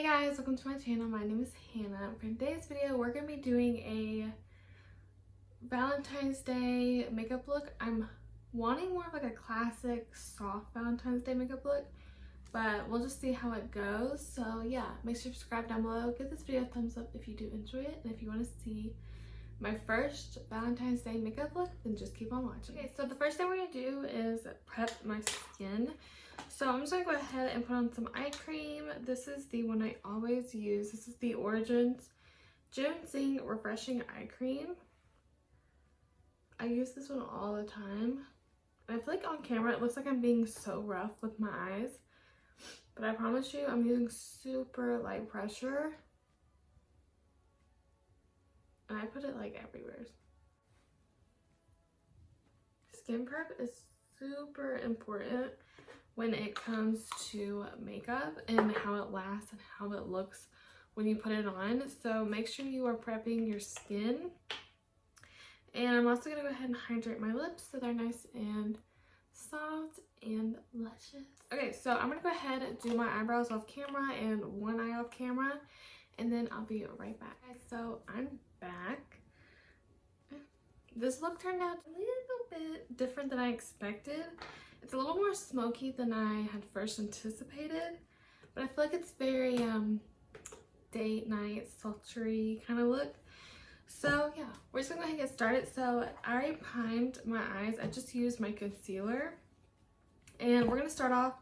Hey guys, welcome to my channel. My name is Hannah. For today's video, we're going to be doing a Valentine's Day makeup look. I'm wanting more of like a classic, soft Valentine's Day makeup look, but we'll just see how it goes. So yeah, make sure to subscribe down below. Give this video a thumbs up if you do enjoy it. And if you want to see my first Valentine's Day makeup look, then just keep on watching. Okay, so the first thing we're going to do is prep my skin. So I'm just going to go ahead and put on some eye cream. This is the one I always use. This is the Origins Ginseng Refreshing Eye Cream. I use this one all the time. And I feel like on camera it looks like I'm being so rough with my eyes. But I promise you I'm using super light pressure. And I put it like everywhere. Skin prep is super important when it comes to makeup and how it lasts and how it looks when you put it on. So make sure you are prepping your skin. And I'm also going to go ahead and hydrate my lips so they're nice and soft and luscious. Okay, so I'm going to go ahead and do my eyebrows off camera and one eye off camera, and then I'll be right back. Okay, so I'm back. This look turned out a little bit different than I expected. It's a little more smoky than I had first anticipated, but I feel like it's very date night, sultry kind of look. So yeah, we're just gonna go ahead and get started. So I already primed my eyes. I just used my concealer, and we're gonna start off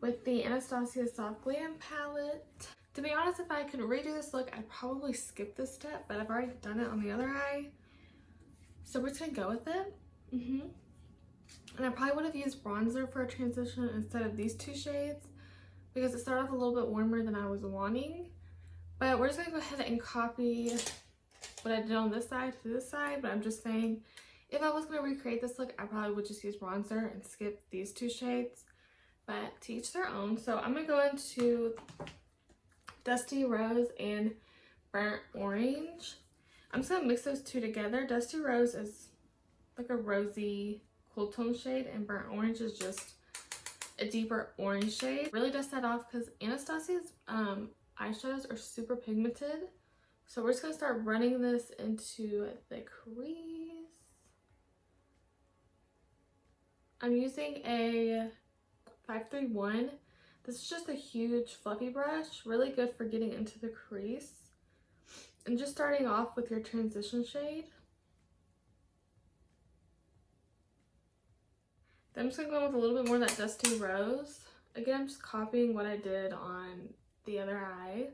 with the Anastasia Soft Glam palette. To be honest, if I could redo this look, I'd probably skip this step, but I've already done it on the other eye, so we're just gonna go with it. And I probably would have used bronzer for a transition instead of these two shades because it started off a little bit warmer than I was wanting. But we're just going to go ahead and copy what I did on this side to this side. But I'm just saying, if I was going to recreate this look, I probably would just use bronzer and skip these two shades. But to each their own. So I'm going to go into Dusty Rose and Burnt Orange. I'm just going to mix those two together. Dusty Rose is like a rosy cool tone shade, and Burnt Orange is just a deeper orange shade. Really dust that off because Anastasia's eyeshadows are super pigmented. So we're just going to start running this into the crease. I'm using a 531. This is just a huge fluffy brush, really good for getting into the crease. And just starting off with your transition shade. I'm just going to go with a little bit more of that Dusty Rose. Again, I'm just copying what I did on the other eye.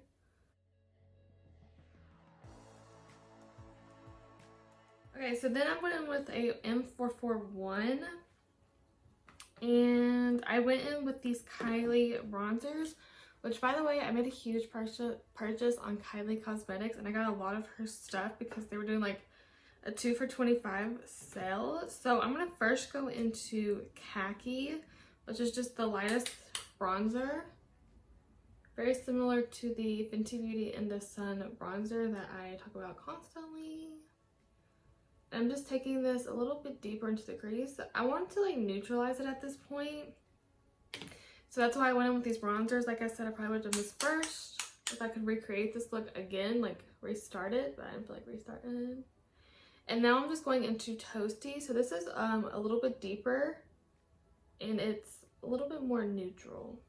Okay, so then I went in with a M441. And I went in with these Kylie bronzers. Which, by the way, I made a huge purchase on Kylie Cosmetics. And I got a lot of her stuff because they were doing like a 2 for $25 sale. So I'm gonna first go into Khaki, which is just the lightest bronzer. Very similar to the Fenty Beauty in the Sun bronzer that I talk about constantly. I'm just taking this a little bit deeper into the crease. I want to like neutralize it at this point. So that's why I went in with these bronzers. Like I said, I probably would have done this first. If I could recreate this look again, like restart it, but I didn't feel like restarting. And now I'm just going into Toasty. So this is a little bit deeper and it's a little bit more neutral.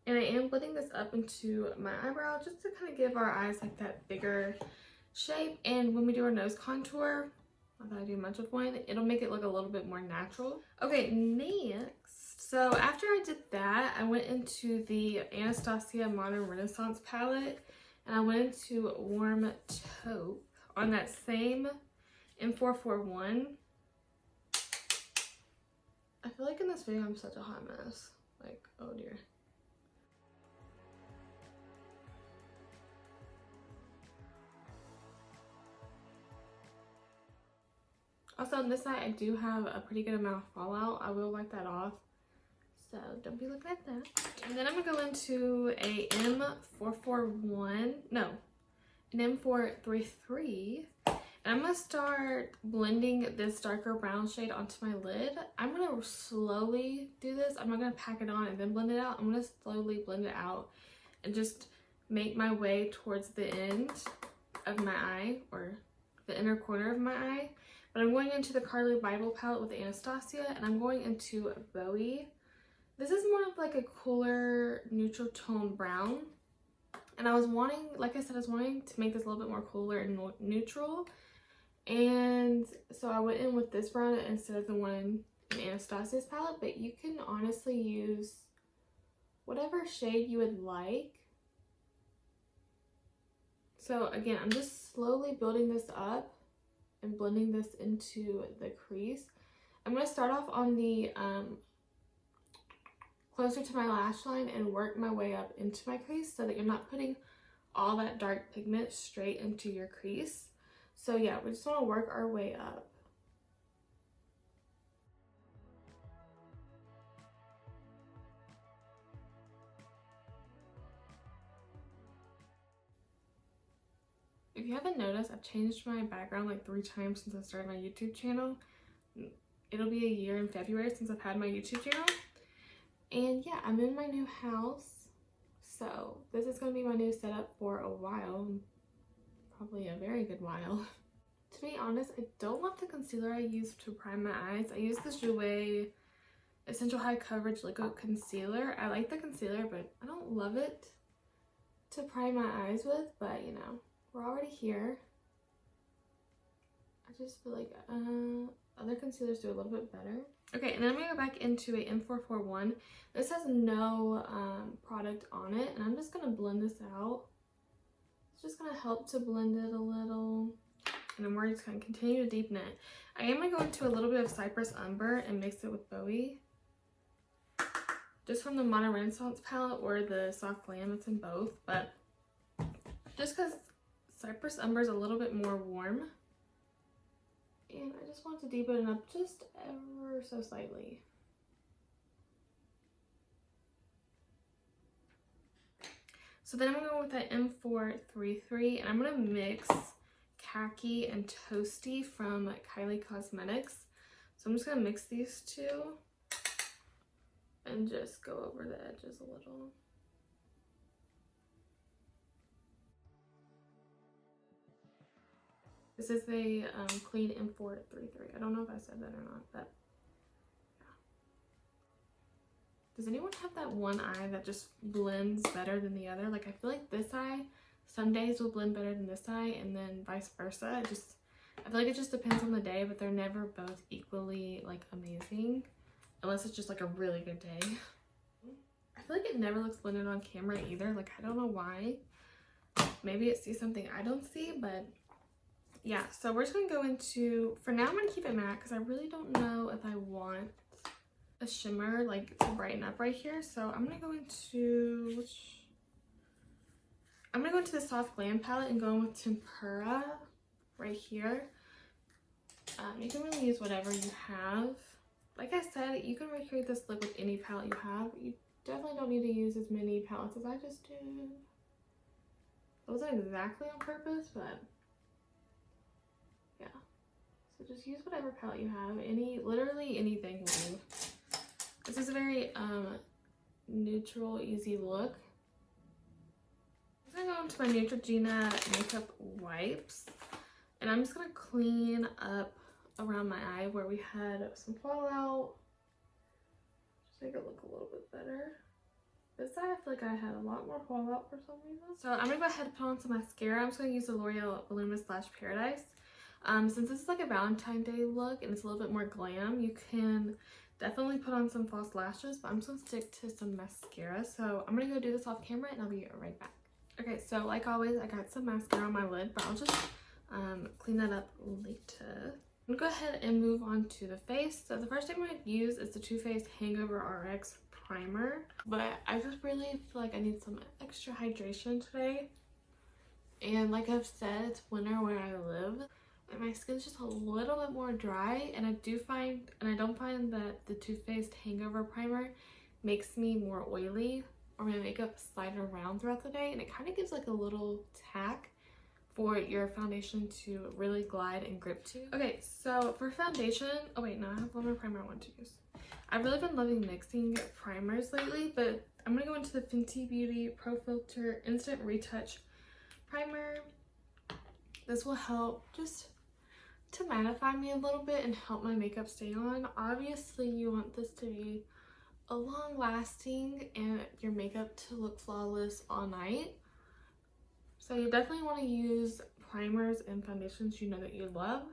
And I am blending this up into my eyebrow just to kind of give our eyes like that bigger shape. And when we do our nose contour, not that I do much of one, it'll make it look a little bit more natural. Okay, next. So after I did that, I went into the Anastasia Modern Renaissance palette. And I went into Warm Taupe on that same M441. I feel like in this video I'm such a hot mess. Like, oh dear. Also on this side I do have a pretty good amount of fallout. I will wipe that off. So don't be looking at that. And then I'm gonna go into a M441, no, an M433. And And I'm going to start blending this darker brown shade onto my lid. I'm going to slowly do this. I'm not going to pack it on and then blend it out. I'm going to slowly blend it out and just make my way towards the end of my eye, or the inner corner of my eye. But I'm going into the Carli Bybel palette with Anastasia, and I'm going into Bowie. This is more of like a cooler neutral tone brown. And I was wanting, like I said, I was wanting to make this a little bit more cooler and neutral. And so I went in with this brown instead of the one in Anastasia's palette. But you can honestly use whatever shade you would like. So again, I'm just slowly building this up and blending this into the crease. I'm going to start off on the closer to my lash line and work my way up into my crease so that you're not putting all that dark pigment straight into your crease. So yeah, we just want to work our way up. If you haven't noticed, I've changed my background like 3 times since I started my YouTube channel. It'll be a year in February since I've had my YouTube channel. And yeah, I'm in my new house. So this is going to be my new setup for a while. Probably a very good while. To be honest, I don't love the concealer I use to prime my eyes. I use the Jouer Essential High Coverage Liquid Concealer. I like the concealer, but I don't love it to prime my eyes with. But you know, we're already here. I just feel like other concealers do a little bit better. Okay, and then I'm going to go back into a M441. This has no product on it, and I'm just going to blend this out. It's just going to help to blend it a little, and then we're just going to continue to deepen it. I am going to go into a little bit of Cypress Umber and mix it with Bowie. Just from the Modern Renaissance palette or the Soft Glam, it's in both, but just because Cypress Umber is a little bit more warm. And I just want to deepen it up just ever so slightly. So then I'm going to go with that M433, and I'm going to mix Khaki and Toasty from Kylie Cosmetics. So I'm just going to mix these two and just go over the edges a little. This is the clean M433. I don't know if I said that or not, but yeah. Does anyone have that one eye that just blends better than the other? Like, I feel like this eye, some days will blend better than this eye, and then vice versa. I feel like it just depends on the day, but they're never both equally, like, amazing. Unless it's just, like, a really good day. I feel like it never looks blended on camera either. Like, I don't know why. Maybe it sees something I don't see, but yeah, so we're just going to go into, for now I'm going to keep it matte because I really don't know if I want a shimmer like to brighten up right here. So I'm going to go into, the Soft Glam palette and go in with Tempera right here. You can really use whatever you have. Like I said, you can recreate this look with any palette you have. You definitely don't need to use as many palettes as I just did. It wasn't exactly on purpose, but yeah. So just use whatever palette you have. Literally anything will do. This is a very neutral, easy look. I'm gonna go into my Neutrogena makeup wipes, and I'm just gonna clean up around my eye where we had some fallout. Just make it look a little bit better. This side, I feel like I had a lot more fallout for some reason. So I'm gonna go ahead and put on some mascara. I'm just gonna use the L'Oreal Voluminous Lash Paradise. Since this is like a Valentine Day look and it's a little bit more glam, you can definitely put on some false lashes, but I'm just gonna stick to some mascara. So I'm gonna go do this off camera and I'll be right back. Okay, so like always, I got some mascara on my lid, but I'll just clean that up later. I'm gonna go ahead and move on to the face. So the first thing I'm gonna use is the Too Faced Hangover RX primer, but I just really feel like I need some extra hydration today. And like I've said, it's winter where I live, and my skin's just a little bit more dry, and I don't find that the Too Faced Hangover primer makes me more oily or my makeup slide around throughout the day, and it kind of gives like a little tack for your foundation to really glide and grip to. Okay, so for foundation, oh wait, no, I have one more primer I want to use. I've really been loving mixing primers lately, but I'm gonna go into the Fenty Beauty Pro Filt'r Instant Retouch Primer. This will help just to mattify me a little bit and help my makeup stay on. Obviously, you want this to be a long lasting and your makeup to look flawless all night. So you definitely want to use primers and foundations you know that you love.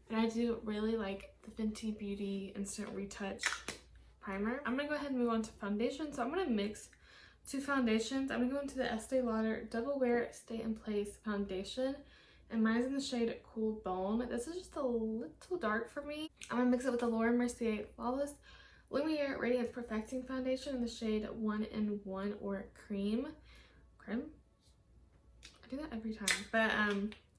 And I do really like the Fenty Beauty Instant Retouch Primer. I'm going to go ahead and move on to foundation. So I'm going to mix two foundations. I'm going to go into the Estée Lauder Double Wear Stay in Place Foundation. And mine's in the shade Cool Bone. This is just a little dark for me. I'm going to mix it with the Mercier Flawless Lumiere Radiance Perfecting Foundation in the shade 1 in 1 or Cream. I do that every time. But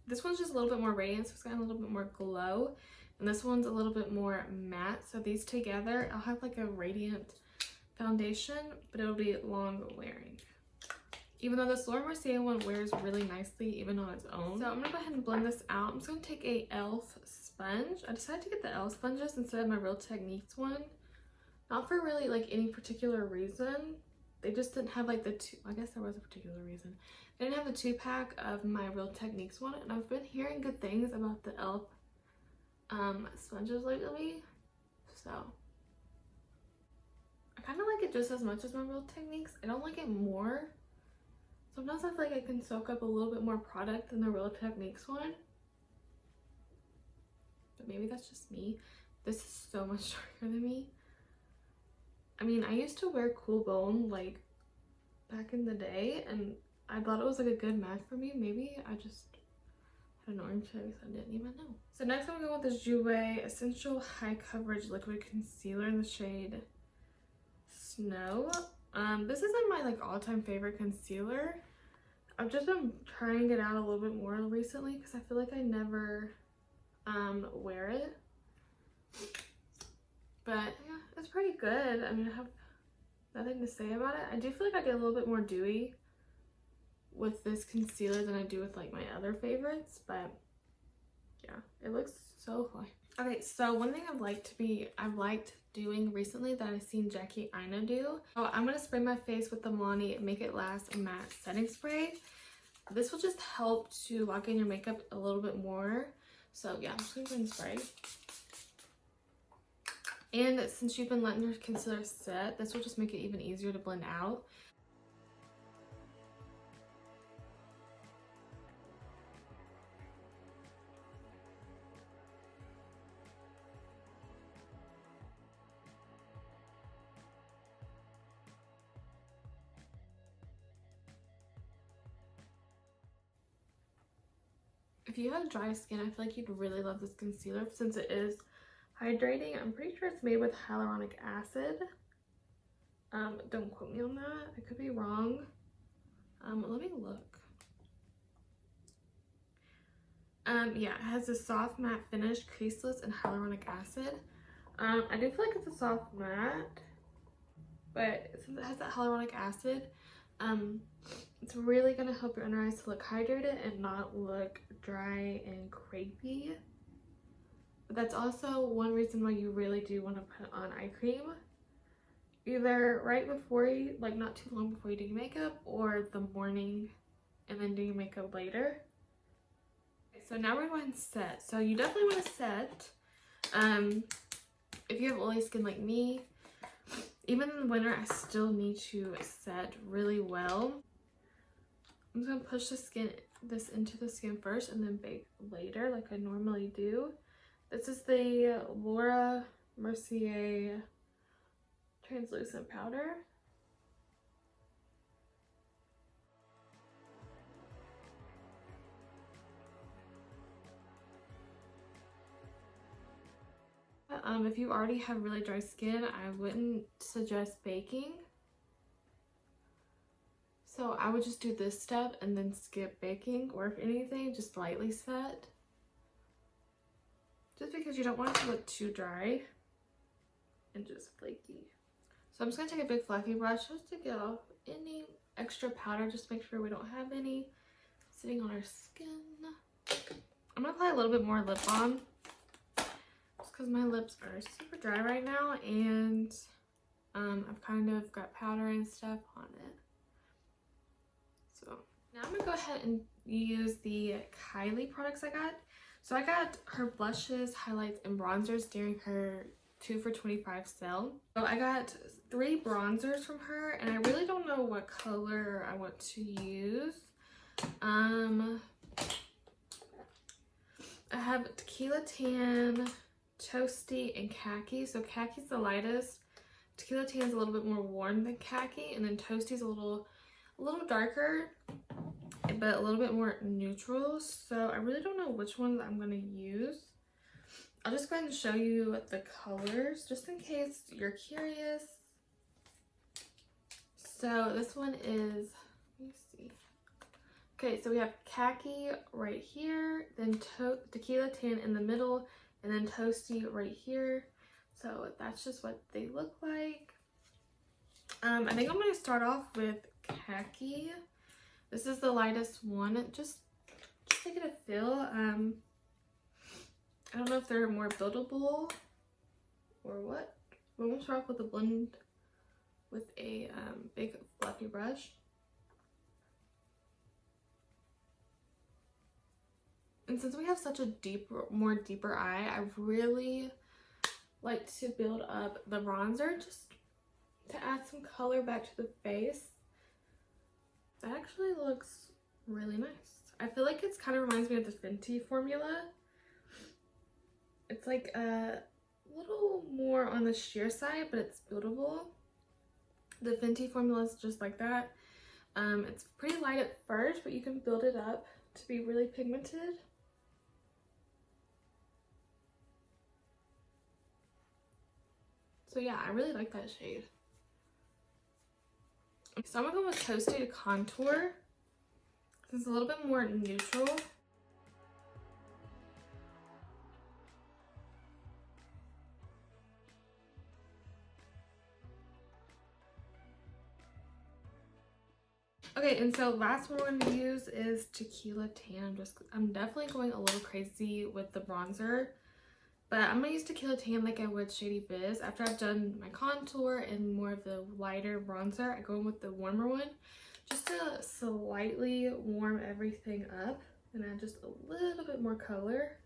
this one's just a little bit more radiant, so it's got a little bit more glow. And this one's a little bit more matte. So these together, I'll have like a radiant foundation, but it'll be long wearing. Even though this Mercier one wears really nicely even on its own. So I'm gonna go ahead and blend this out. I'm just gonna take a e.l.f. sponge. I decided to get the e.l.f. sponges instead of my Real Techniques one. Not for really like any particular reason. They just didn't have like the two, I guess there was a particular reason. They didn't have the 2-pack of my Real Techniques one, and I've been hearing good things about the e.l.f. Sponges lately. So I kind of like it just as much as my Real Techniques. I don't like it more. Sometimes I feel like I can soak up a little bit more product than the Real Techniques one. But maybe that's just me. This is so much darker than me. I mean, I used to wear Cool Bone like back in the day, and I thought it was like a good match for me. Maybe I just had an orange face, I didn't even know. So next I'm going with the Jouer Essential High Coverage Liquid Concealer in the shade Snow. This isn't my like all-time favorite concealer. I've just been trying it out a little bit more recently because I feel like I never wear it. But yeah, it's pretty good. I mean, I have nothing to say about it. I do feel like I get a little bit more dewy with this concealer than I do with like my other favorites, but yeah, it looks so fine. Okay, so one thing I've liked doing recently that I've seen Jackie Aina do. So I'm gonna spray my face with the Milani Make It Last Matte Setting Spray. This will just help to lock in your makeup a little bit more. So yeah, I'm just gonna go and spray. And since you've been letting your concealer set, this will just make it even easier to blend out. If you have dry skin, I feel like you'd really love this concealer since it is hydrating. I'm pretty sure it's made with hyaluronic acid. Don't quote me on that. I could be wrong. Let me look. Yeah, it has a soft matte finish, creaseless, and hyaluronic acid. I do feel like it's a soft matte, but since it has that hyaluronic acid, it's really gonna help your under eyes to look hydrated and not look dry and crepey. But that's also one reason why you really do want to put on eye cream, either right before you, like not too long before you do your makeup, or the morning and then do your makeup later. So now we're going to set. So you definitely want to set. If you have oily skin like me, even in the winter, I still need to set really well. I'm just gonna push this into the skin first and then bake later like I normally do. This is the Mercier translucent powder. If you already have really dry skin, I wouldn't suggest baking. So I would just do this step and then skip baking, or if anything, just lightly set. Just because you don't want it to look too dry and just flaky. So I'm just gonna take a big fluffy brush just to get off any extra powder, just to make sure we don't have any. sitting on our skin. I'm gonna apply a little bit more lip balm just because my lips are super dry right now, and I've kind of got powder and stuff on it. So now I'm gonna go ahead and use the Kylie products I got. So I got her blushes, highlights, and bronzers during her 2 for $25 sale. So I got 3 bronzers from her, and I really don't know what color I want to use. I have Tequila Tan, Toasty, and Khaki. So Khaki's the lightest. Tequila Tan's a little bit more warm than Khaki, and then Toasty's a little darker, but a little bit more neutral. So I really don't know which ones I'm gonna use. I'll just go ahead and show you the colors just in case you're curious. So this one is, let me see. Okay, so we have Khaki right here, then Tequila Tan in the middle, and then Toasty right here. So that's just what they look like. I think I'm going to start off with Khaki. This is the lightest one. Just to get a feel. I don't know if they're more buildable or what. We're going to start off with a blend with a big fluffy brush. And since we have such a more deeper eye, I really like to build up the bronzer just to add some color back to the face. That actually looks really nice. I feel like it kind of reminds me of the Fenty formula. It's like a little more on the sheer side, but it's buildable. The Fenty formula is just like that. It's pretty light at first, but you can build it up to be really pigmented. So yeah, I really like that shade. So I'm gonna go with Toasty to contour. It's a little bit more neutral. Okay, and so last one we're going to use is Tequila Tan. I'm definitely going a little crazy with the bronzer, but I'm going to use Tequila Tan like I would Shady Biz. After I've done my contour and more of the lighter bronzer, I go in with the warmer one just to slightly warm everything up and add just a little bit more color.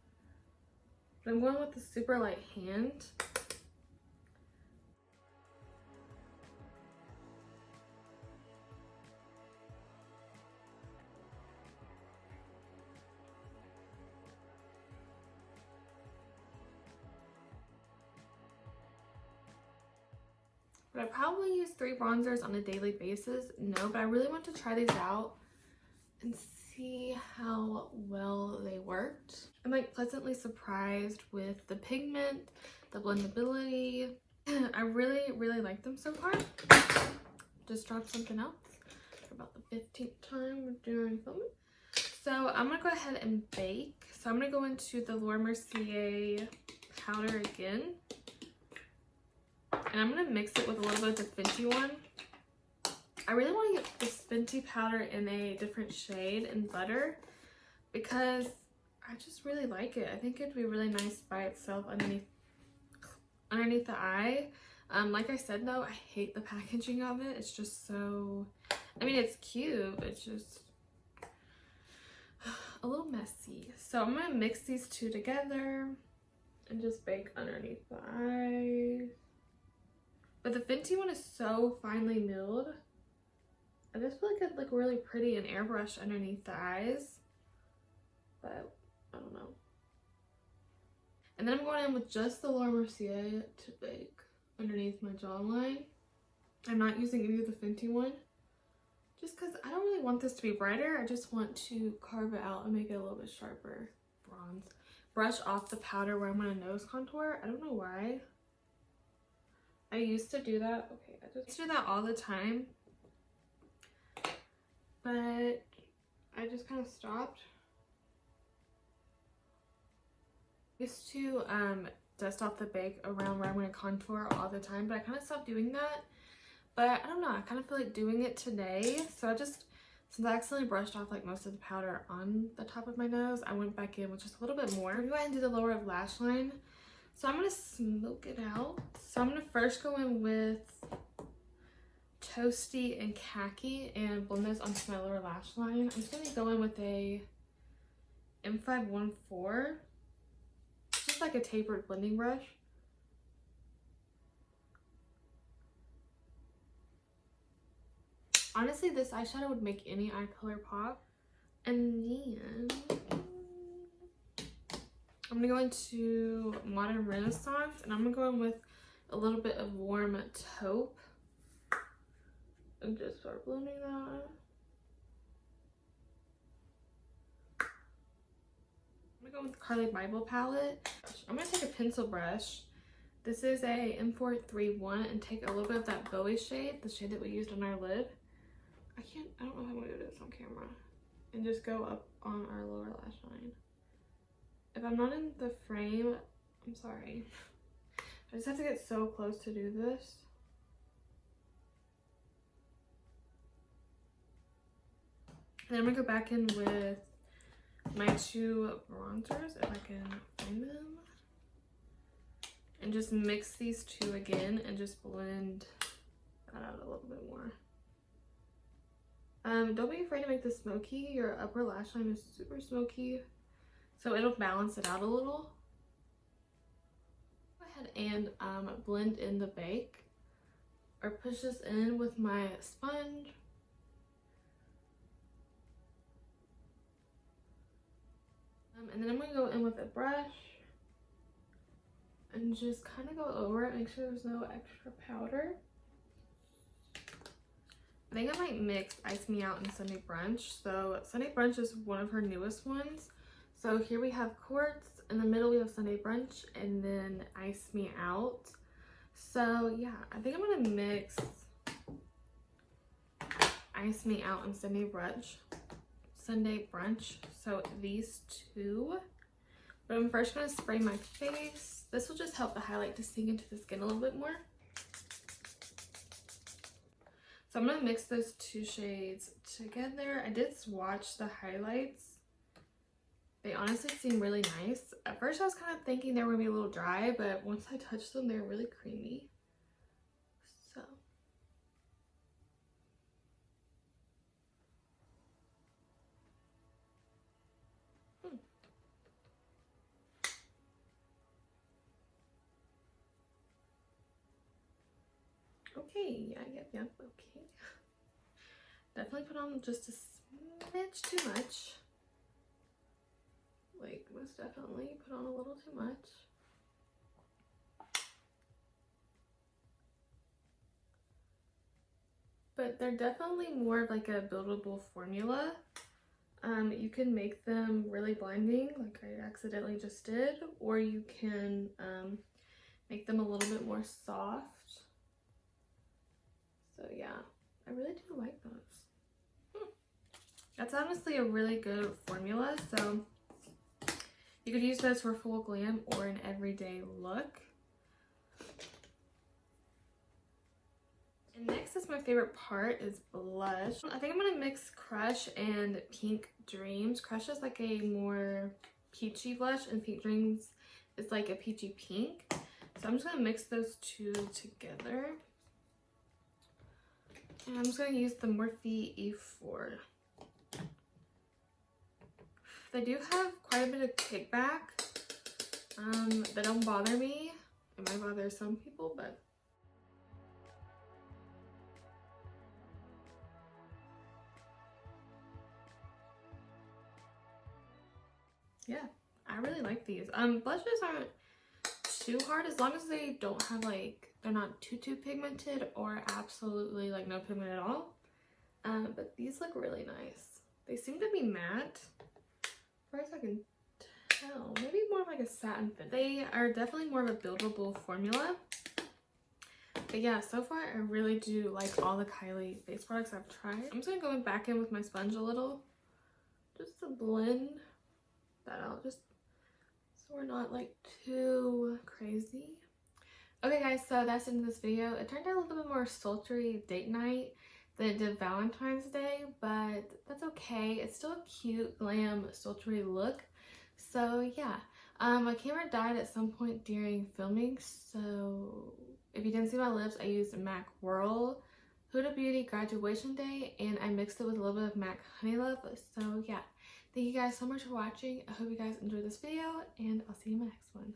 But I'm going with the super light hand. Would I probably use 3 bronzers on a daily basis? No, but I really want to try these out and see how well they worked. I'm like pleasantly surprised with the pigment, the blendability. I really like them so far. Just dropped something else for about the 15th time we're doing filming. So I'm gonna go ahead and bake. So I'm gonna go into the Mercier powder again. And I'm going to mix it with a little bit of the Fenty one. I really want to get this Fenty powder in a different shade in Butter because I just really like it. I think it'd be really nice by itself underneath the eye. Like I said though, I hate the packaging of it. It's just so, I mean it's cute, but it's just a little messy. So I'm going to mix these two together and just bake underneath the eye. But the Fenty one is so finely milled. I just feel like it'd look really pretty and airbrush underneath the eyes. But I don't know. And then I'm going in with just the Mercier to bake underneath my jawline. I'm not using any of the Fenty one. Just because I don't really want this to be brighter. I just want to carve it out and make it a little bit sharper. Bronze. Brush off the powder where I'm going to nose contour. I don't know why. I used to do that. Okay, I just do that all the time. But I just kind of stopped. I used to dust off the bake around where I'm going to contour all the time, but I kind of stopped doing that. But I don't know, I kind of feel like doing it today. So I just Since I accidentally brushed off like most of the powder on the top of my nose, I went back in with just a little bit more. I'm gonna go ahead and do the lower lash line. So I'm gonna smoke it out. So I'm gonna first go in with Toasty and Khaki and blend those onto my lower lash line. I'm just gonna go in with a M514, just like a tapered blending brush. Honestly, this eyeshadow would make any eye color pop. And then I'm gonna go into Modern Renaissance, and I'm gonna go in with a little bit of warm taupe and just start blending that. I'm gonna go with the Carli Bybel palette. I'm gonna take a pencil brush. This is a M431 and take a little bit of that Bowie shade, the shade that we used on our lid. I don't know how I'm gonna do this on camera. And just go up on our lower lash line. If I'm not in the frame, I'm sorry. I just have to get so close to do this. And then I'm gonna go back in with my two bronzers, if I can find them. And just mix these two again and just blend that out a little bit more. Don't be afraid to make this smoky. Your upper lash line is super smoky, so it'll balance it out a little. Go ahead and blend in the bake, or push this in with my sponge. And then I'm gonna go in with a brush and just kind of go over it, make sure there's no extra powder. I think I might mix Ice Me Out and Sunday Brunch. So Sunday Brunch is one of her newest ones. So here we have Quartz, in the middle we have Sunday Brunch, and then Ice Me Out. So yeah, I think I'm gonna mix Ice Me Out and Sunday Brunch. So these two. But I'm first gonna spray my face. This will just help the highlight to sink into the skin a little bit more. So I'm gonna mix those two shades together. I did swatch the highlights. They honestly seem really nice. At first I was kind of thinking they were gonna be a little dry, but once I touched them, they're really creamy. So. Okay, yeah, okay. Definitely put on just a smidge too much. Like, most definitely put on a little too much. But they're definitely more of like a buildable formula. You can make them really blinding, like I accidentally just did, or you can make them a little bit more soft. So yeah, I really do like those. That's honestly a really good formula. So you could use those for full glam or an everyday look. And next is my favorite part, is blush. I think I'm gonna mix Crush and Pink Dreams. Crush is like a more peachy blush, and Pink Dreams is like a peachy pink. So I'm just gonna mix those two together. And I'm just going to use the Morphe E4. They do have quite a bit of kickback. That don't bother me. It might bother some people, but yeah, I really like these. Blushes aren't too hard as long as they don't have like, they're not too pigmented or absolutely like no pigment at all. But these look really nice. They seem to be matte, as far as I can tell. Maybe more of like a satin finish. They are definitely more of a buildable formula. But yeah, so far I really do like all the Kylie face products I've tried. I'm just gonna go back in with my sponge a little, just to blend that out, just so we're not like too crazy. Okay guys, so that's the end of this video. It turned out a little bit more sultry date night. than it did Valentine's Day, but that's okay. It's still a cute, glam, sultry look. So yeah, my camera died at some point during filming, so if you didn't see my lips, I used MAC Whirl Huda Beauty Graduation Day, and I mixed it with a little bit of MAC Honey Love. So yeah, thank you guys so much for watching. I hope you guys enjoyed this video, and I'll see you in my next one.